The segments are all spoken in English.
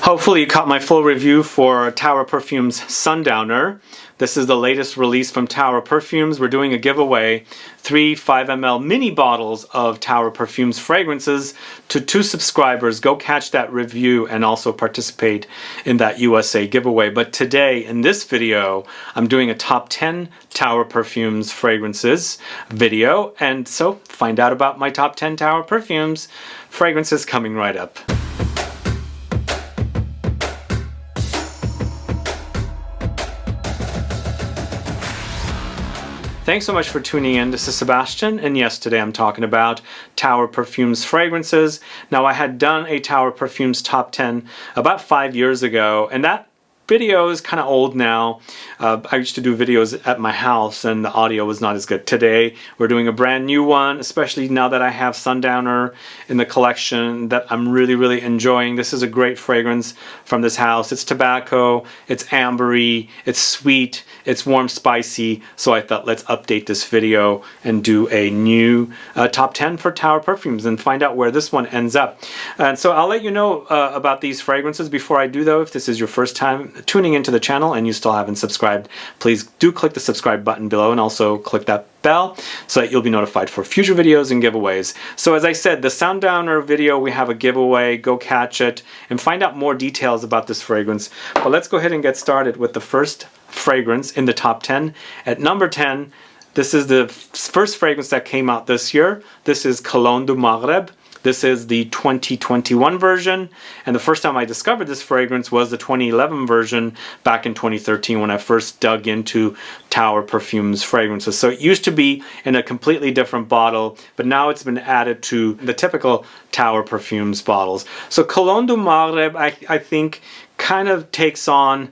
Hopefully you caught my full review for Tauer Perfumes Sundowner. This is the latest release from Tauer Perfumes. We're doing a giveaway, 3 5 ml mini bottles of Tauer Perfumes Fragrances to 2 subscribers. Go catch that review and also participate in that USA giveaway. But today, in this video, I'm doing a top 10 Tauer Perfumes Fragrances video. And so, find out about my top 10 Tauer Perfumes Fragrances coming right up. Thanks so much for tuning in. This is Sebastian, and yes, today I'm talking about Tauer Perfumes Fragrances. Now, I had done a Tauer Perfumes Top 10 about 5 years ago, and that video is kind of old now. I used to do videos at my house and the audio was not as good. Today we're doing a brand new one, especially now that I have Sundowner in the collection that I'm really enjoying. This is a great fragrance from this house. It's tobacco, it's ambery, it's sweet, it's warm, spicy. So I thought, let's update this video and do a new top 10 for Tauer Perfumes and find out where this one ends up. And so I'll let you know about these fragrances. Before I do though, if this is your first time tuning into the channel and you still haven't subscribed, please do click the subscribe button below and also click that bell so that you'll be notified for future videos and giveaways. So as I said, the Sundowner video, we have a giveaway. Go catch it and find out more details about this fragrance. But let's go ahead and get started with the first fragrance in the top 10. At number 10, this is the first fragrance that came out this year. This is Cologne de MAGHREB. This is the 2021 version, and the first time I discovered this fragrance was the 2011 version back in 2013 when I first dug into Tauer Perfumes Fragrances. So it used to be in a completely different bottle, but now it's been added to the typical Tauer Perfumes bottles. So Cologne de MAGHREB, I think, kind of takes on,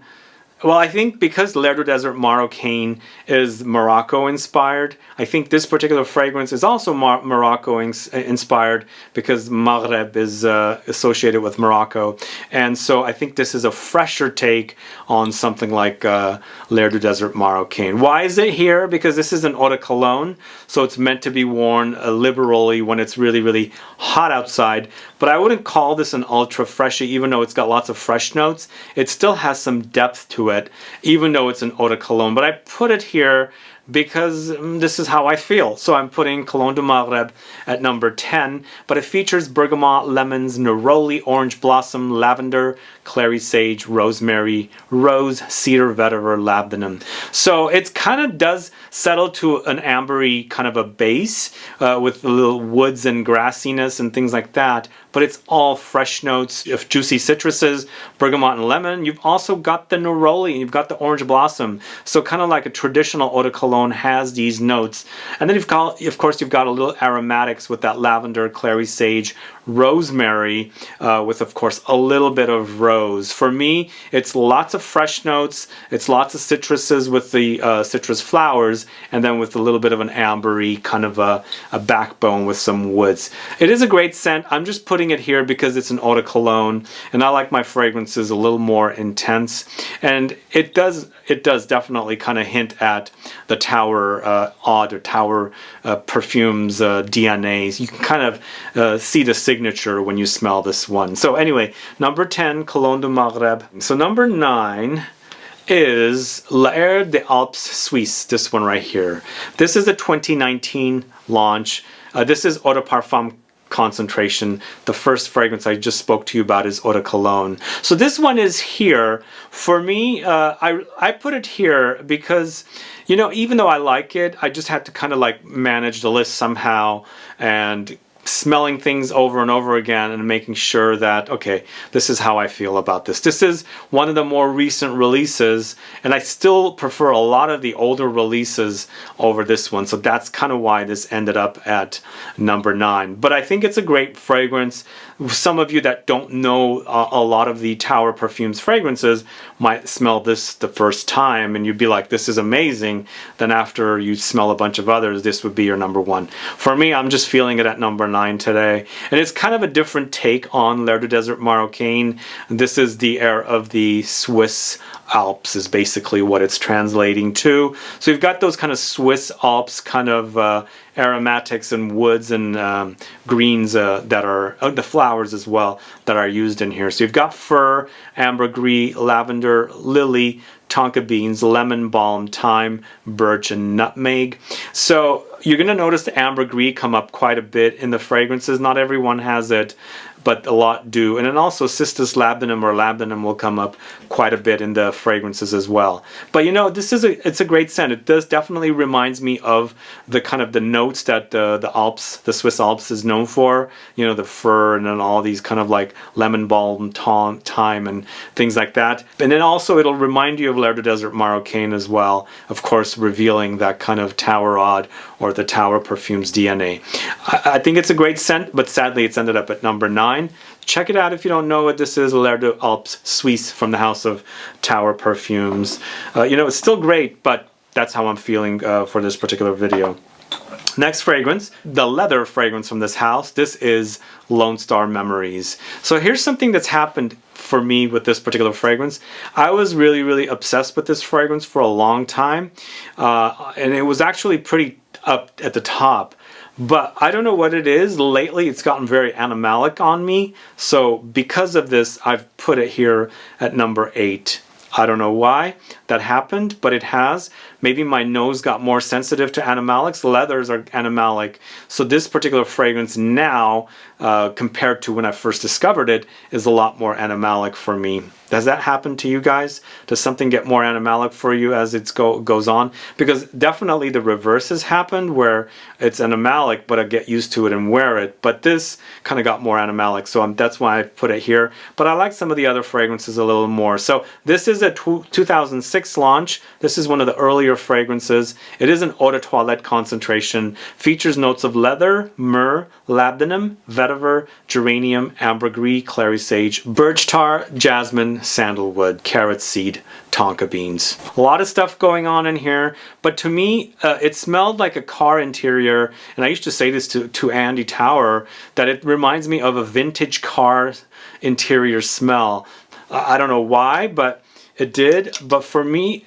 well, I think because L'air du Desert Marocain is Morocco inspired, I think this particular fragrance is also Morocco inspired because Maghreb is associated with Morocco. And so I think this is a fresher take on something like L'air du Desert Marocain. Why is it here? Because this is an eau de cologne, so it's meant to be worn liberally when it's really hot outside. But I wouldn't call this an ultra freshy, even though it's got lots of fresh notes. It still has some depth to it, even though it's an eau de cologne. But I put it here because this is how I feel. So I'm putting Cologne de MAGHREB at number 10, but it features bergamot, lemons, neroli, orange blossom, lavender, clary sage, rosemary, rose, cedar, vetiver, labdanum. So it kind of does settle to an ambery kind of a base with a little woods and grassiness and things like that, but it's all fresh notes of juicy citruses, bergamot and lemon. You've also got the neroli and you've got the orange blossom. So kind of like a traditional eau de cologne has these notes. And then you've got, of course, you've got a little aromatics with that lavender, clary sage, rosemary, with, of course, a little bit of rose. For me, it's lots of fresh notes. It's lots of citruses with the citrus flowers, and then with a little bit of an ambery kind of a backbone with some woods. It is a great scent. I'm just putting it here because it's an eau de cologne, and I like my fragrances a little more intense. And it does definitely kind of hint at the Tauer oud or Tauer Perfumes DNA. You can kind of see the signature when you smell this one. So anyway, number 10, Cologne de MAGHREB. So number 9 is L'Air des Alpes Suisse, this one right here. This is a 2019 launch. This is Eau de Parfum concentration. The first fragrance I just spoke to you about is eau de cologne. So this one is here. For me, I put it here because, you know, even though I like it, I just had to kind of like manage the list somehow, and smelling things over and over again and making sure that, okay, this is how I feel about this. This is one of the more recent releases, and I still prefer a lot of the older releases over this one, so that's kind of why this ended up at number 9. But I think it's a great fragrance. Some of you that don't know a lot of the Tauer Perfumes fragrances might smell this the first time and you'd be like, this is amazing. Then after you smell a bunch of others, this would be your number 1. For me, I'm just feeling it at number 9 today. And it's kind of a different take on L'air du Desert Marocain. This is the air of the Swiss Alps is basically what it's translating to. So you've got those kind of Swiss Alps kind of aromatics and woods and greens that are the flowers as well that are used in here. So you've got fir, ambergris, lavender, lily, tonka beans, lemon balm, thyme, birch, and nutmeg. So you're going to notice the ambergris come up quite a bit in the fragrances. Not everyone has it, but a lot do. And then also cistus labdanum or labdanum will come up quite a bit in the fragrances as well. But you know, it's a great scent. It does definitely reminds me of the kind of the notes that the Alps, the Swiss Alps is known for. You know, the fir and then all these kind of like lemon balm, thyme and things like that. And then also it'll remind you of L'Air du Desert Marocain as well, of course revealing that kind of Tauer Oud or the Tauer Perfumes DNA. I think it's a great scent, but sadly it's ended up at number 9. Check it out if you don't know what this is. L'Air des Alpes Suisse from the house of Tauer Perfumes. You know, it's still great, but that's how I'm feeling for this particular video. Next fragrance, the leather fragrance from this house. This is Lonestar Memories. So here's something that's happened for me with this particular fragrance. I was really obsessed with this fragrance for a long time, and it was actually pretty up at the top. But I don't know what it is. Lately it's gotten very animalic on me. So because of this, I've put it here at number 8. I don't know why that happened, but it has. Maybe my nose got more sensitive to animalics. Leathers are animalic. So this particular fragrance now, compared to when I first discovered it, is a lot more animalic for me. Does that happen to you guys? Does something get more animalic for you as it goes on? Because definitely the reverse has happened where it's animalic, but I get used to it and wear it. But this kind of got more animalic, so that's why I put it here. But I like some of the other fragrances a little more. So this is a 2006 launch. This is one of the earlier fragrances. It is an eau de toilette concentration. Features notes of leather, myrrh, labdanum, vetiver, geranium, ambergris, clary sage, birch tar, jasmine, sandalwood, carrot seed, tonka beans. A lot of stuff going on in here, but to me it smelled like a car interior, and I used to say this to Andy Tauer, that it reminds me of a vintage car interior smell. I don't know why, but it did. But for me,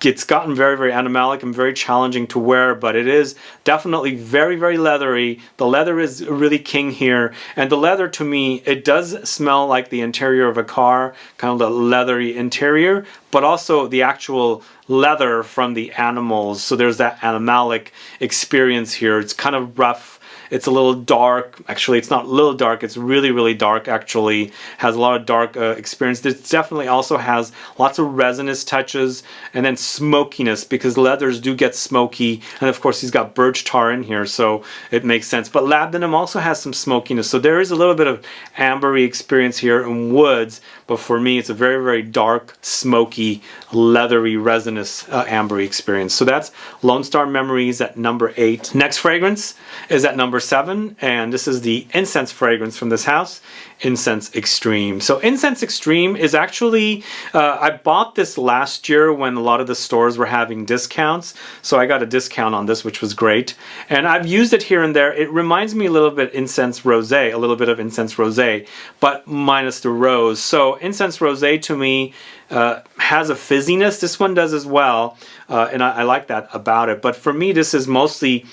it's gotten very animalic and very challenging to wear, but it is definitely very leathery. The leather is really king here, and the leather to me, it does smell like the interior of a car, kind of the leathery interior, but also the actual leather from the animals. So there's that animalic experience here. It's kind of rough. It's a little dark. Actually, it's not a little dark. It's really dark, actually. Has a lot of dark experience. It definitely also has lots of resinous touches and then smokiness, because leathers do get smoky. And of course, he's got birch tar in here, so it makes sense. But labdanum also has some smokiness. So there is a little bit of ambery experience here in woods. But for me, it's a very dark, smoky, leathery, resinous ambery experience. So that's Lonestar Memories at number 8. Next fragrance is at number 7, and this is the incense fragrance from this house, Incense Extreme. So Incense Extreme is actually, I bought this last year when a lot of the stores were having discounts, so I got a discount on this, which was great. And I've used it here and there. It reminds me a little bit Incense Rosé, a little bit of Incense Rosé, but minus the rose. So Incense Rosé to me has a fizziness. This one does as well, and I like that about it. But for me, this is mostly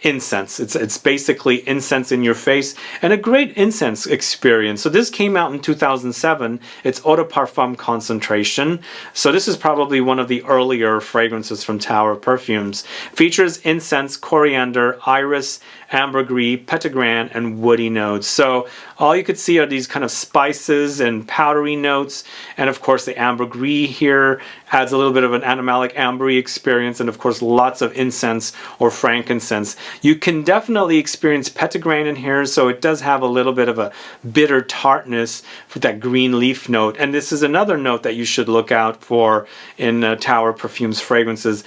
incense. It's basically incense in your face, and a great incense experience. So this came out in 2007. It's Eau de Parfum concentration. So this is probably one of the earlier fragrances from Tauer Perfumes. Features incense, coriander, iris, ambergris, petitgrain, and woody notes. So all you could see are these kind of spices and powdery notes, and of course the ambergris here adds a little bit of an animalic ambery experience, and of course lots of incense or frankincense. You can definitely experience petitgrain in here, so it does have a little bit of a bitter tartness with that green leaf note. And this is another note that you should look out for in Tauer Perfumes fragrances.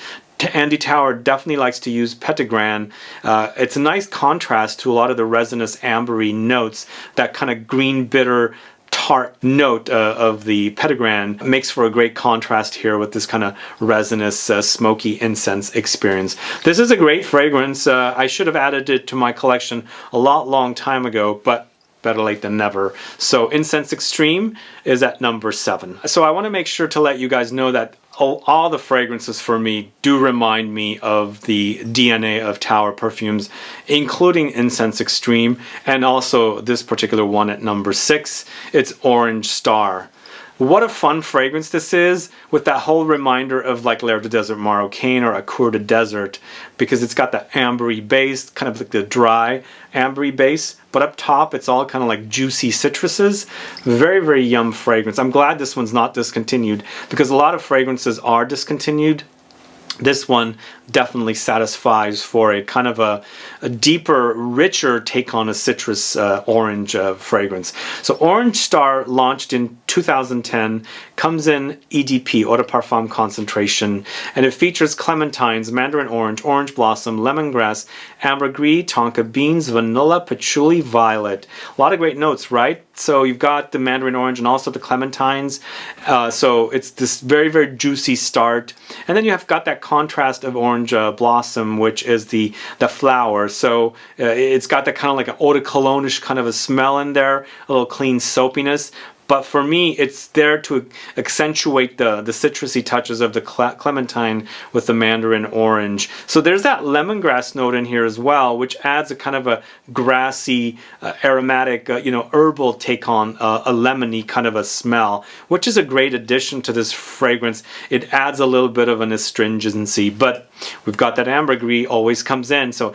Andy Tauer definitely likes to use petitgrain. It's a nice contrast to a lot of the resinous ambery notes. That kind of green bitter tart note of the petitgrain makes for a great contrast here with this kind of resinous smoky incense experience. This is a great fragrance. I should have added it to my collection a long time ago, but better late than never. So Incense Extreme is at number 7. So I want to make sure to let you guys know that all the fragrances for me do remind me of the DNA of Tauer Perfumes, including Incense Extreme, and also this particular one at number 6. It's Orange Star. What a fun fragrance this is, with that whole reminder of like L'air du Désert Marocain or a Coeur de Desert, because it's got the ambery base, kind of like the dry ambery base, but up top it's all kind of like juicy citruses. Very, very yum fragrance. I'm glad this one's not discontinued, because a lot of fragrances are discontinued. This one definitely satisfies for a kind of a deeper, richer take on a citrus orange fragrance. So Orange Star launched in 2010, comes in EDP, Eau de Parfum concentration, and it features clementines, mandarin orange, orange blossom, lemongrass, ambergris, tonka beans, vanilla, patchouli, violet. A lot of great notes, right? So you've got the mandarin orange and also the clementines. So it's this very, very juicy start. And then you have got that contrast of orange blossom, which is the flower. So it's got that kind of like an eau de cologne-ish kind of a smell in there, a little clean soapiness. But for me, it's there to accentuate the citrusy touches of the clementine with the mandarin orange. So there's that lemongrass note in here as well, which adds a kind of a grassy, aromatic, herbal take on a lemony kind of a smell, which is a great addition to this fragrance. It adds a little bit of an astringency, but we've got that ambergris always comes in. So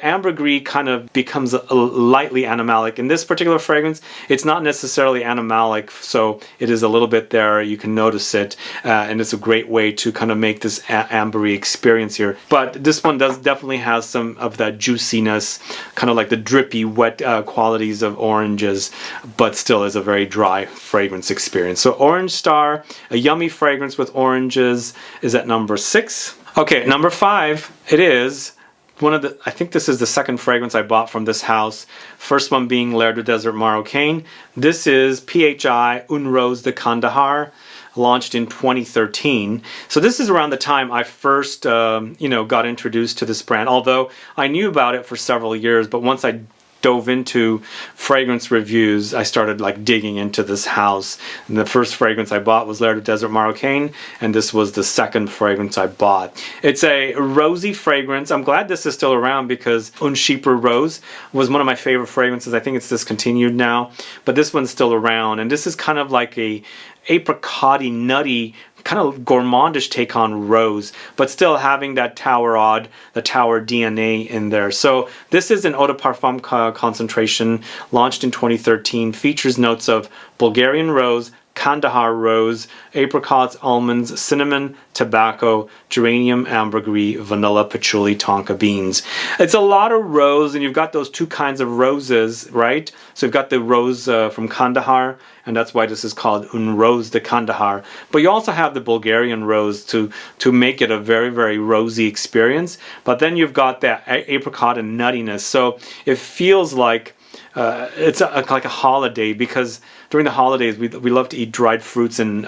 ambergris kind of becomes a lightly animalic. In this particular fragrance, it's not necessarily animalic, so it is a little bit there. You can notice it, and it's a great way to kind of make this ambery experience here. But this one definitely has some of that juiciness, kind of like the drippy, wet qualities of oranges, but still is a very dry fragrance experience. So Orange Star, a yummy fragrance with oranges, is at number 6. Okay, number 5, it is one of the, I think this is the second fragrance I bought from this house. First one being L'air du Désert Marocain. This is PHI Une Rose de Kandahar, launched in 2013. So this is around the time I first, got introduced to this brand. Although I knew about it for several years, but once I dove into fragrance reviews, I started like digging into this house. And the first fragrance I bought was L'air du Désert Marocain, and this was the second fragrance I bought. It's a rosy fragrance. I'm glad this is still around, because Un Chypre Rose was one of my favorite fragrances. I think it's discontinued now, but this one's still around. And this is kind of like a apricot-y, nutty, kind of gourmandish take on rose, but still having that Tauer the Tauer DNA in there. So this is an Eau de Parfum concentration, launched in 2013, features notes of Bulgarian rose, Kandahar rose, apricots, almonds, cinnamon, tobacco, geranium, ambergris, vanilla, patchouli, tonka beans. It's a lot of rose, and you've got those two kinds of roses, right? So you've got the rose from Kandahar, and that's why this is called Une Rose de Kandahar. But you also have the Bulgarian rose to make it a very, very rosy experience. But then you've got that apricot and nuttiness. So it feels like it's like a holiday, because during the holidays we love to eat dried fruits and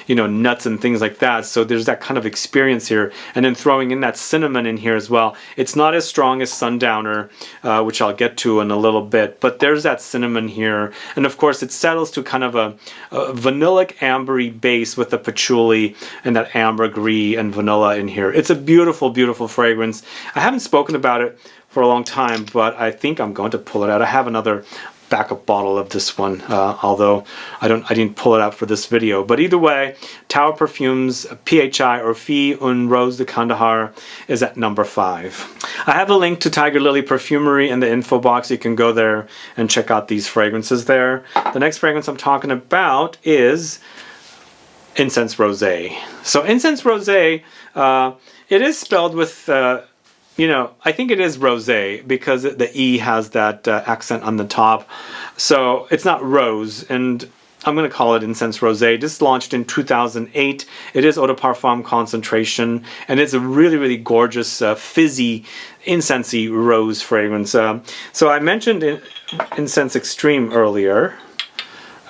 nuts and things like that. So there's that kind of experience here, and then throwing in that cinnamon in here as well. It's not as strong as Sundowner, which I'll get to in a little bit, but there's that cinnamon here, and of course it settles to kind of a vanillic ambery base with the patchouli and that ambergris and vanilla in here. It's a beautiful, beautiful fragrance. I haven't spoken about it for a long time, but I think I'm going to pull it out. I have another backup bottle of this one, although I didn't pull it out for this video. But either way, Tauer Perfumes PHI or Fille Une Rose de Kandahar is at number 5. I have a link to Tiger Lily Perfumery in the info box. You can go there and check out these fragrances there. The next fragrance I'm talking about is Incense Rosé. So Incense Rosé, it is spelled with I think it is rosé, because the E has that accent on the top. So it's not rose, and I'm going to call it Incense Rosé. This launched in 2008. It is Eau de Parfum concentration, and it's a really, really gorgeous, fizzy, incensey rose fragrance. So I mentioned Incense Extreme earlier.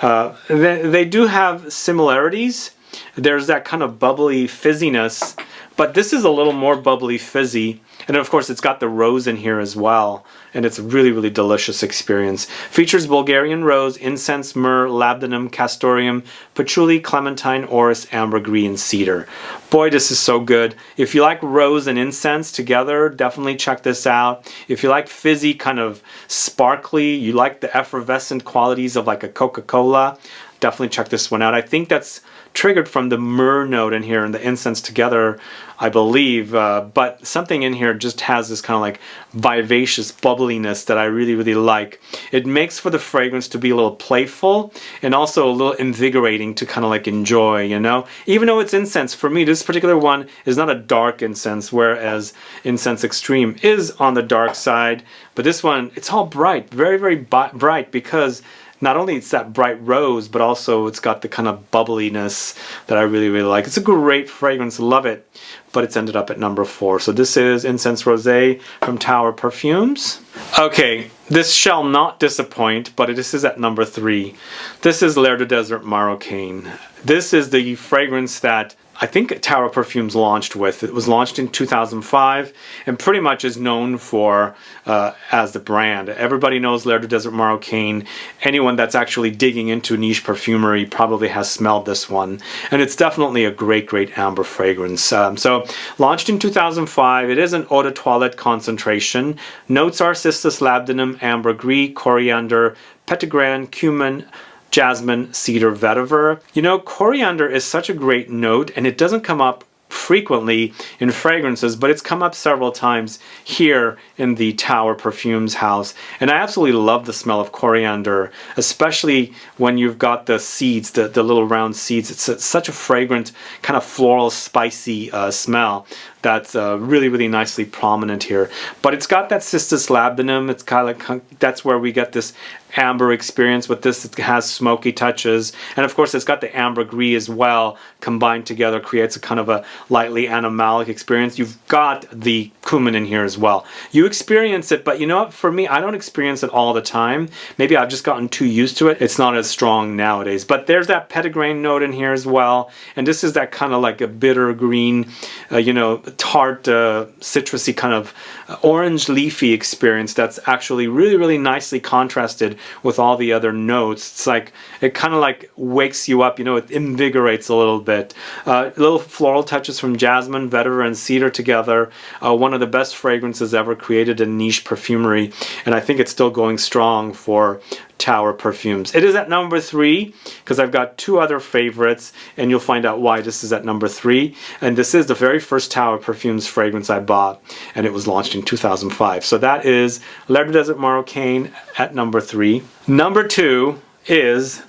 They do have similarities. There's that kind of bubbly fizziness, But this is a little more bubbly, fizzy. And of course, it's got the rose in here as well. And it's a really, really delicious experience. Features Bulgarian rose, incense, myrrh, labdanum, castoreum, patchouli, clementine, orris, ambergris, and cedar. Boy, this is so good. If you like rose and incense together, definitely check this out. If you like fizzy, kind of sparkly, you like the effervescent qualities of like a Coca-Cola, definitely check this one out. I think that's triggered from the myrrh note in here and the incense together, I believe, but something in here just has this kind of like vivacious bubbliness that I really, really like. It makes for the fragrance to be a little playful and also a little invigorating to kind of like enjoy, you know? Even though it's incense, for me, this particular one is not a dark incense, whereas Incense Extreme is on the dark side, but this one, it's all bright, very, very bright, because not only it's that bright rose, but also it's got the kind of bubbliness that I really, really like. It's a great fragrance, love it, but it's ended up at number 4. So this is Incense Rosé from Tauer Perfumes. Okay, this shall not disappoint, but this is at number 3. This is L'air du Désert Marocain. This is the fragrance that I think Tauer Perfumes launched with. It was launched in 2005 and pretty much is known for as the brand. Everybody knows L'air du Désert Marocain. Anyone that's actually digging into niche perfumery probably has smelled this one. And it's definitely a great, great amber fragrance. So launched in 2005, it is an eau de toilette concentration. Notes are cistus, labdanum, ambergris, coriander, petitgrain, cumin, jasmine, cedar, vetiver. You know, coriander is such a great note, and it doesn't come up frequently in fragrances, but it's come up several times here in the Tauer Perfumes house. And I absolutely love the smell of coriander, especially when you've got the seeds, the little round seeds. It's such a fragrant, kind of floral, spicy smell that's really, really nicely prominent here. But it's got that cistus labdanum. It's kind of like, that's where we get this amber experience with this. It has smoky touches, and of course it's got the ambergris as well, combined together creates a kind of a lightly animalic experience. You've got the cumin in here as well. You experience it, but you know what, for me, I don't experience it all the time. Maybe I've just gotten too used to it. It's not as strong nowadays, but there's that petitgrain note in here as well, and this is that kind of like a bitter green, you know, tart, citrusy kind of orange leafy experience that's actually really, really nicely contrasted with all the other notes. It's like, it kind of like wakes you up, you know, it invigorates a little bit. Little floral touches from jasmine, vetiver, and cedar together. One of the best fragrances ever created in niche perfumery, and I think it's still going strong for Tauer Perfumes. It is at number 3 because I've got 2 other favorites, and you'll find out why this is at number 3. And this is the very first Tauer Perfumes fragrance I bought, and it was launched in 2005. So that is L'air du Désert Marocain at number 3. Number 2 is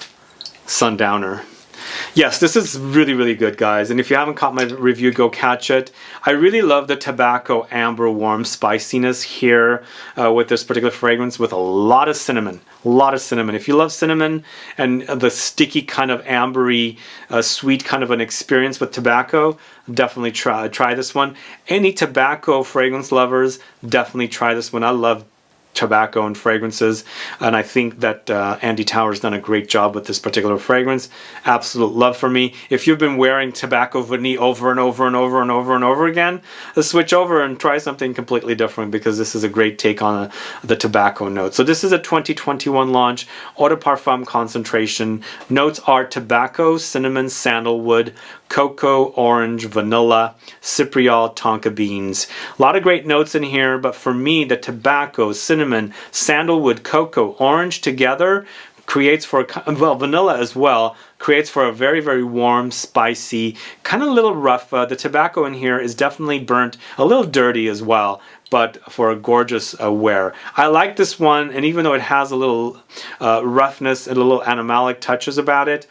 Sundowner. Yes, this is really, really good, guys. And if you haven't caught my review, go catch it. I really love the tobacco amber warm spiciness here with this particular fragrance, with a lot of cinnamon. A lot of cinnamon. If you love cinnamon and the sticky kind of ambery, sweet kind of an experience with tobacco, definitely try this one. Any tobacco fragrance lovers, definitely try this one. I love tobacco and fragrances, and I think that Andy Tauer's done a great job with this particular fragrance. Absolute love for me. If you've been wearing tobacco vanille over and over and over and over and over again, switch over and try something completely different, because this is a great take on the tobacco note. So this is a 2021 launch, eau de parfum concentration. Notes are tobacco, cinnamon, sandalwood, cocoa, orange, vanilla, cypriol, tonka beans. A lot of great notes in here, but for me, the tobacco, cinnamon, sandalwood, cocoa, orange together creates for, well, vanilla as well, creates for a very, very warm, spicy, kind of a little rough. The tobacco in here is definitely burnt, a little dirty as well, but for a gorgeous wear. I like this one, and even though it has a little roughness and a little animalic touches about it,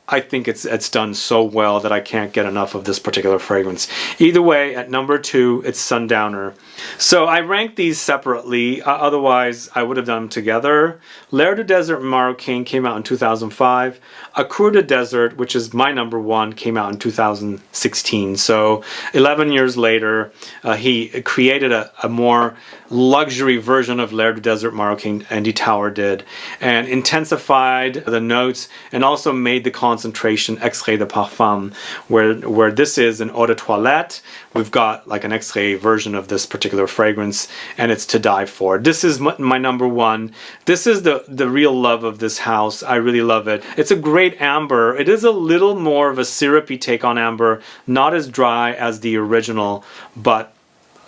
I think it's done so well that I can't get enough of this particular fragrance. Either way, at number 2, it's Sundowner. So I ranked these separately, otherwise I would have done them together. L'air du Désert Marocain came out in 2005. COEUR du Désert, which is my number 1, came out in 2016. So 11 years later, he created a more luxury version of L'air du Désert Marocain, Andy Tauer did, and intensified the notes and also made the concentration extrait de parfum, where this is an eau de toilette. We've got like an extrait version of this particular fragrance, and it's to die for. This is my number one. This is the real love of this house. I really love it. It's a great amber. It is a little more of a syrupy take on amber, not as dry as the original, but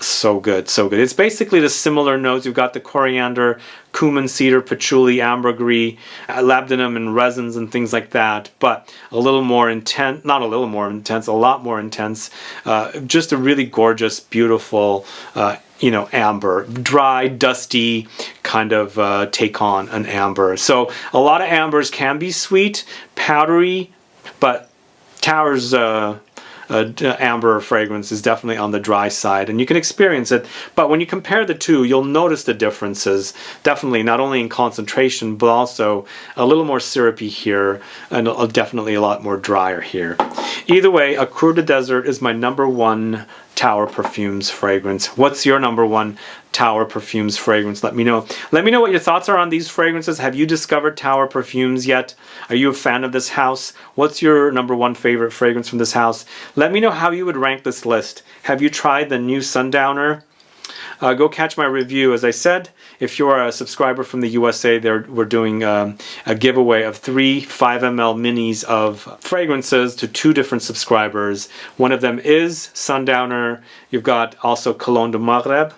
so good, so good. It's basically the similar notes. You've got the coriander, cumin, cedar, patchouli, ambergris, labdanum, and resins and things like that, but a little more intense, not a little more intense, a lot more intense. Just a really gorgeous, beautiful, you know, amber. Dry, dusty kind of take on an amber. So a lot of ambers can be sweet, powdery, but Tauer's amber fragrance is definitely on the dry side, and you can experience it. But when you compare the two, you'll notice the differences, definitely, not only in concentration, but also a little more syrupy here, and definitely a lot more drier here. Either way, a Coeur de Desert is my number one Tauer Perfumes fragrance. What's your number one Tauer Perfumes fragrance? Let me know. Let me know what your thoughts are on these fragrances. Have you discovered Tauer Perfumes yet? Are you a fan of this house? What's your number one favorite fragrance from this house? Let me know how you would rank this list. Have you tried the new Sundowner? Go catch my review. As I said, if you're a subscriber from the USA, we're doing a giveaway of 3 5 ml minis of fragrances to 2 different subscribers. One of them is Sundowner. You've got also Cologne de MAGHREB.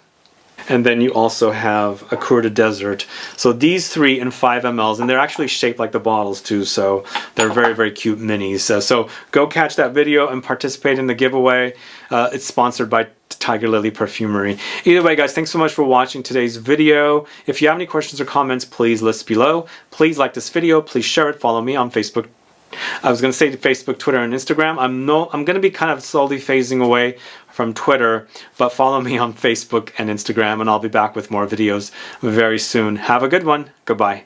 And then you also have a Coeur de Desert. So these 3 in 5 mLs, and they're actually shaped like the bottles too, so they're very, very cute minis. So go catch that video and participate in the giveaway. It's sponsored by Tiger Lily Perfumery. Either way, guys, thanks so much for watching today's video. If you have any questions or comments, please list below. Please like this video. Please share it. Follow me on Facebook. I was going to say Facebook, Twitter, and Instagram. I'm going to be kind of slowly phasing away from Twitter, but follow me on Facebook and Instagram, and I'll be back with more videos very soon. Have a good one. Goodbye.